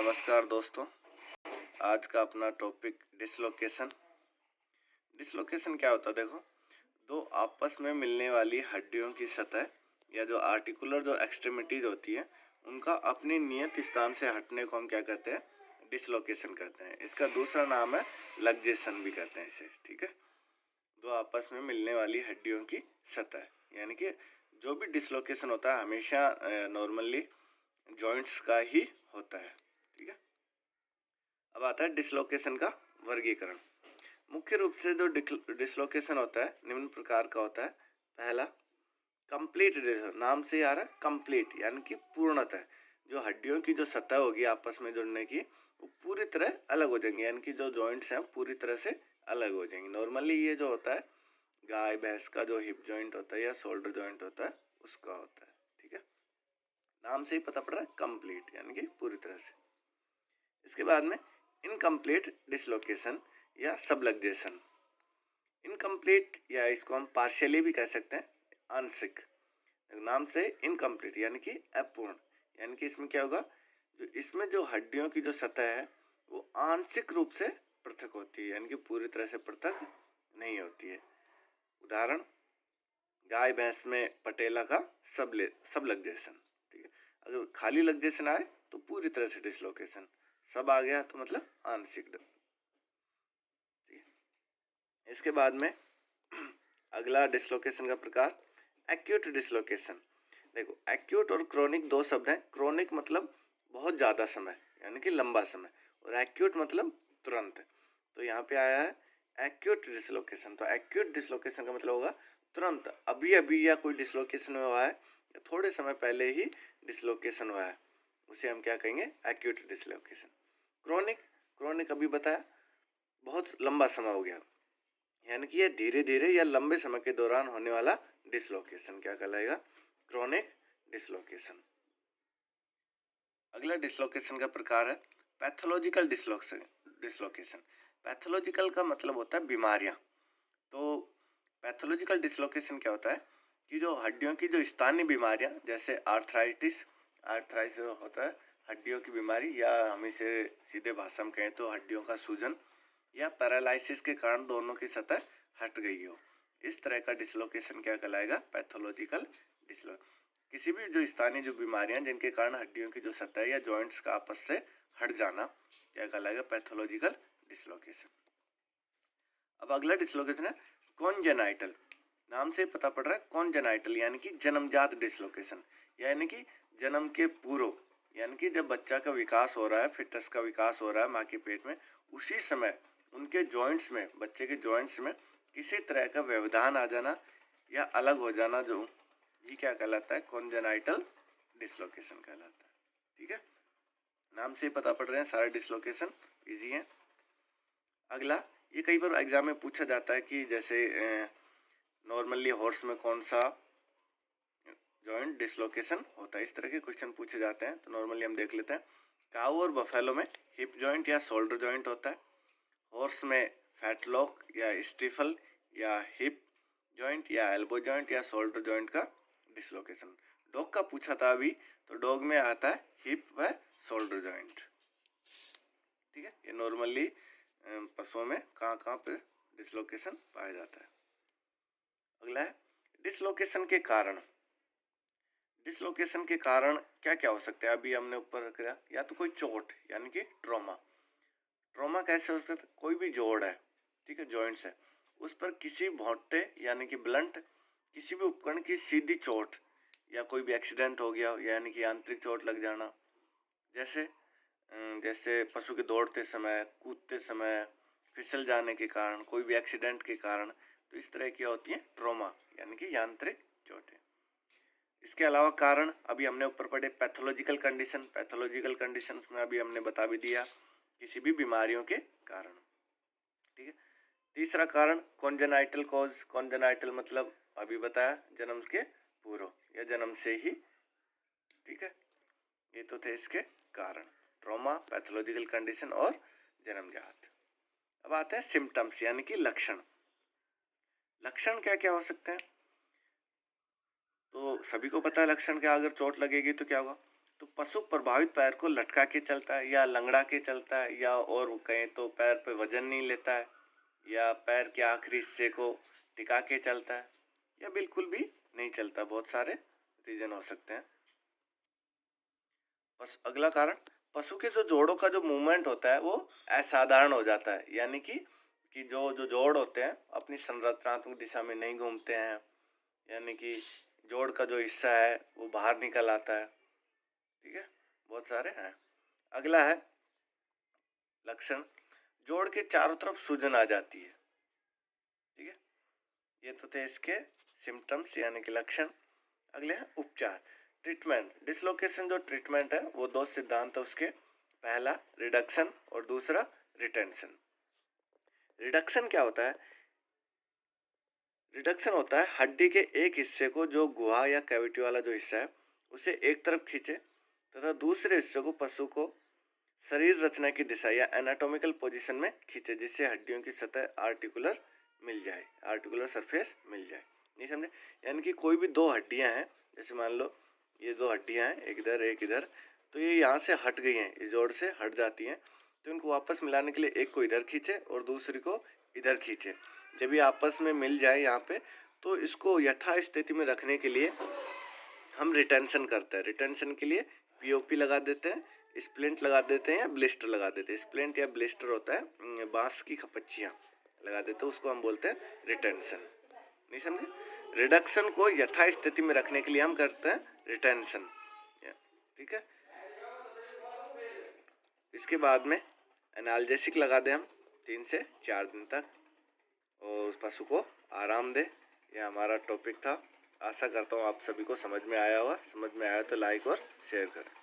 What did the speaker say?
नमस्कार दोस्तों। आज का अपना टॉपिक डिसलोकेशन। डिसलोकेशन क्या होता है? देखो, दो आपस में मिलने वाली हड्डियों की सतह या जो आर्टिकुलर जो एक्सट्रीमिटीज होती है उनका अपने नियत स्थान से हटने को हम क्या कहते हैं? डिसलोकेशन कहते हैं। इसका दूसरा नाम है लग्जेशन भी कहते हैं इसे। ठीक है, दो आपस में मिलने वाली हड्डियों की सतह, यानी कि जो भी डिसलोकेशन होता है हमेशा नॉर्मली जॉइंट्स का ही होता है। ठीक है, अब आता है डिसलोकेशन का वर्गीकरण। मुख्य रूप से जो डिसलोकेशन होता है निम्न प्रकार का होता है। पहला, कंप्लीट डिसलोकेशन। नाम से आ रहा है कंप्लीट, यानी कि पूर्णतः जो हड्डियों की जो सतह होगी आपस में जुड़ने की वो पूरी तरह अलग हो जाएंगी, यानी कि जो जॉइंट्स हैं पूरी तरह से अलग हो जाएंगे। नॉर्मली ये जो होता है गाय भैंस का जो हिप जॉइंट होता है या शोल्डर जॉइंट होता है उसका होता है। ठीक है, नाम से ही पता पड़ रहा है कंप्लीट, यानी कि पूरी तरह से। इसके बाद में इनकम्प्लीट डिसलोकेशन या सबलग्जेशन। इनकम्प्लीट या इसको हम पार्शियली भी कह सकते हैं, आंशिक। नाम से इनकम्प्लीट यानी कि अपूर्ण, यानी कि इसमें क्या होगा, जो इसमें जो हड्डियों की जो सतह है वो आंशिक रूप से पृथक होती है, यानी कि पूरी तरह से पृथक नहीं होती है। उदाहरण, गाय भैंस में पटेला का सबलग्जेशन। ठीक है, अगर खाली लग्जेशन आए तो पूरी तरह से डिसलोकेशन, सब आ गया तो मतलब आंशिक। इसके बाद में अगला डिसलोकेशन का प्रकार एक्यूट डिसलोकेशन। देखो, एक्यूट और क्रोनिक दो शब्द हैं। क्रोनिक मतलब बहुत ज़्यादा समय, यानी कि लंबा समय, और एक्यूट मतलब तुरंत। तो यहाँ पे आया है एक्यूट डिसलोकेशन। तो एक्यूट डिसलोकेशन का मतलब होगा तुरंत, अभी अभी या कोई डिसलोकेशन हुआ है या थोड़े समय पहले ही डिसलोकेशन हुआ है, उसे हम क्या कहेंगे? Acute dislocation. क्रोनिक, क्रोनिक अभी बताया बहुत लंबा समय हो गया, यानी कि यह धीरे धीरे या लंबे समय के दौरान होने वाला डिसलोकेशन क्या कहलाएगा? Chronic dislocation. अगला डिसलोकेशन का प्रकार है पैथोलॉजिकल डिसलोकेशन। पैथोलॉजिकल का मतलब होता है बीमारियां। तो पैथोलॉजिकल डिसलोकेशन क्या होता है कि जो हड्डियों की जो स्थानीय बीमारियां, जैसे आर्थराइटिस होता है हड्डियों की बीमारी, या हम इसे सीधे भाषा में कहें तो हड्डियों का सूजन, या पैरालिसिस के कारण दोनों की सतह हट गई हो, इस तरह का डिसलोकेशन क्या कहलाएगा? Pathological dislocation. किसी भी जो स्थानीय जो बीमारियां जिनके कारण हड्डियों की जो सतह या जॉइंट्स का आपस से हट जाना क्या कहलाएगा? Pathological dislocation. अब अगला डिसलोकेशन है कॉन्जेनाइटल। नाम से पता पड़ रहा है कॉन्जेनाइटल, यानी कि जन्मजात डिसलोकेशन, यानी कि जन्म के पूर्व, यानी कि जब बच्चा का विकास हो रहा है, फिटस का विकास हो रहा है माँ के पेट में, उसी समय उनके जॉइंट्स में, बच्चे के जॉइंट्स में किसी तरह का व्यवधान आ जाना या अलग हो जाना, जो ये क्या कहलाता है? कॉन्जेनाइटल डिसलोकेशन कहलाता है। ठीक है, नाम से पता पड़ रहे हैं सारे डिसलोकेशन इजी हैं। अगला, ये कई बार एग्जाम में पूछा जाता है कि जैसे नॉर्मली हॉर्स में कौन सा जॉइंट डिसलोकेशन होता है, इस तरह के क्वेश्चन पूछे जाते हैं। तो नॉर्मली हम देख लेते हैं, काऊ और बफेलो में हिप जॉइंट या शोल्डर जॉइंट होता है। हॉर्स में फैटलॉक या स्टिफल या हिप जॉइंट या एल्बो जॉइंट या शोल्डर जॉइंट का डिसलोकेशन। डॉग का पूछा था अभी, तो डॉग में आता है हिप व शोल्डर जॉइंट। ठीक है, ये नॉर्मली पशुओं में कहाँ पे डिसलोकेशन पाया जाता है। अगला है डिसलोकेशन के कारण। डिसलोकेशन के कारण क्या क्या हो सकता है? अभी हमने ऊपर रख दिया, या तो कोई चोट यानी कि ट्रॉमा। ट्रॉमा कैसे हो सकता है? कोई भी जोड़ है, ठीक है, जॉइंट्स है, उस पर किसी भोंटे यानी कि ब्लंट किसी भी उपकरण की सीधी चोट, या कोई भी एक्सीडेंट हो गया यानी कि यांत्रिक चोट लग जाना, जैसे जैसे पशु के दौड़ते समय, कूदते समय फिसल जाने के कारण, कोई भी एक्सीडेंट के कारण, तो इस तरह की होती है ट्रॉमा यानी कि यांत्रिक चोटें। इसके अलावा कारण अभी हमने ऊपर पढ़े पैथोलॉजिकल कंडीशन। पैथोलॉजिकल कंडीशंस में अभी हमने बता भी दिया किसी भी बीमारियों के कारण। ठीक है, तीसरा कारण कॉन्जेनाइटल कॉज। कॉन्जेनाइटल मतलब अभी बताया जन्म के पूर्व या जन्म से ही। ठीक है, ये तो थे इसके कारण, ट्रॉमा, पैथोलॉजिकल कंडीशन और जन्मजात। अब आते हैं सिम्टम्स यानी कि लक्षण। लक्षण क्या क्या हो सकते हैं? तो सभी को पता है लक्षण क्या, अगर चोट लगेगी तो क्या होगा? तो पशु प्रभावित पैर को लटका के चलता है या लंगड़ा के चलता है, या और कहें तो पैर पे वजन नहीं लेता है, या पैर के आखिरी हिस्से को टिका के चलता है, या बिल्कुल भी नहीं चलता। बहुत सारे रीजन हो सकते हैं। बस अगला कारण, पशु के जो जोड़ों का जो मूवमेंट होता है वो असाधारण हो जाता है, यानी कि जो जो जोड़ होते हैं अपनी संरचनात्मक दिशा में नहीं घूमते हैं, यानी कि जोड़ का जो हिस्सा है वो बाहर निकल आता है। ठीक है, बहुत सारे हैं। अगला है लक्षण, जोड़ के चारों तरफ सूजन आ जाती है। ठीक है, ये तो थे इसके सिम्टम्स यानी कि लक्षण। अगले हैं उपचार, ट्रीटमेंट। डिसलोकेशन जो ट्रीटमेंट है वो दो सिद्धांत है उसके, पहला रिडक्शन और दूसरा रिटेंशन। रिडक्शन क्या होता है? रिडक्शन होता है हड्डी के एक हिस्से को, जो गुहा या कैविटी वाला जो हिस्सा है, उसे एक तरफ खींचे तथा दूसरे हिस्से को पशु को शरीर रचना की दिशा या एनाटॉमिकल पोजीशन में खींचे, जिससे हड्डियों की सतह आर्टिकुलर मिल जाए, आर्टिकुलर सरफेस मिल जाए। नहीं समझे? यानी कि कोई भी दो हड्डियां हैं, जैसे मान लो ये दो हड्डियां हैं, एक इधर एक इधर, तो ये यहाँ से हट गई हैं, इस जोड़ से हट जाती हैं, तो इनको वापस मिलाने के लिए एक को इधर खींचे और दूसरी को इधर खींचे। जब ये आपस में मिल जाए यहाँ पे, तो इसको यथा स्थिति में रखने के लिए हम रिटेंशन करते हैं। रिटेंशन के लिए पीओपी लगा देते हैं, स्प्लिंट लगा देते हैं या ब्लिस्टर लगा देते हैं। स्प्लिंट या ब्लिस्टर होता है बांस की खपच्चियाँ लगा देते हैं, उसको हम बोलते हैं रिटेंशन। नहीं समझे? रिडक्शन को यथा स्थिति में रखने के लिए हम करते हैं रिटेंशन। ठीक है, इसके बाद में एनाल्जेसिक लगा दें हम 3 से 4 दिन तक, और उस पशु को आराम दे। यह हमारा टॉपिक था। आशा करता हूँ आप सभी को समझ में आया होगा। समझ में आया तो लाइक और शेयर करें।